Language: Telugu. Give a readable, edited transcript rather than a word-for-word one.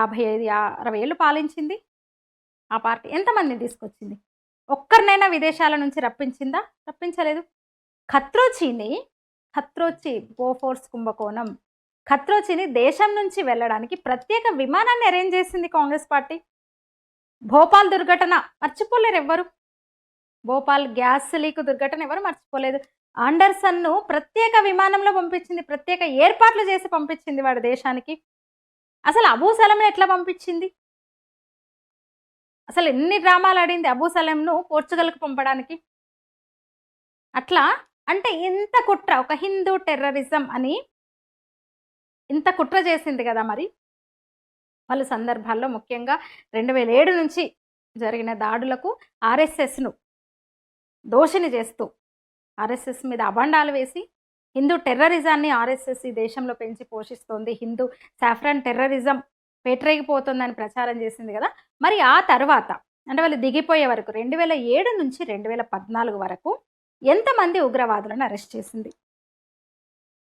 55, 60 ఏళ్ళు పాలించింది ఆ పార్టీ. ఎంతమందిని తీసుకొచ్చింది? ఒక్కరినైనా విదేశాల నుంచి రప్పించిందా? రప్పించలేదు. ఖత్రోచీని, ఖత్రోచి బోఫోర్స్ కుంభకోణం. ఖత్రోచిని దేశం నుంచి వెళ్ళడానికి ప్రత్యేక విమానాన్ని అరేంజ్ చేసింది కాంగ్రెస్ పార్టీ. భోపాల్ దుర్ఘటన మర్చిపోలేరు ఎవ్వరు. భోపాల్ గ్యాస్ లీక్ దుర్ఘటన ఎవరు మర్చిపోలేదు. ఆండర్సన్ను ప్రత్యేక విమానంలో పంపించింది. ప్రత్యేక ఏర్పాట్లు చేసి పంపించింది వాడి దేశానికి. అసలు అబూ సలంని ఎట్లా పంపించింది? అసలు ఎన్ని డ్రామాలు ఆడింది అబూ సలంను పోర్చుగల్కి పంపడానికి. అట్లా అంటే ఇంత కుట్ర, ఒక హిందూ టెర్రరిజం అని ఇంత కుట్ర చేసింది కదా మరి. పలు సందర్భాల్లో ముఖ్యంగా 2007 నుంచి జరిగిన దాడులకు ఆర్ఎస్ఎస్ను దోషిని చేస్తూ ఆర్ఎస్ఎస్ మీద అబండాలు వేసి హిందూ టెర్రరిజాన్ని ఆర్ఎస్ఎస్ ఈ దేశంలో పెంచి పోషిస్తోంది, హిందూ సాఫ్రాన్ టెర్రరిజం పేటరేగిపోతుందని ప్రచారం చేసింది కదా. మరి ఆ తర్వాత అంటే వాళ్ళు దిగిపోయే వరకు 2007 నుంచి 2014 వరకు ఎంతమంది ఉగ్రవాదులను అరెస్ట్ చేసింది?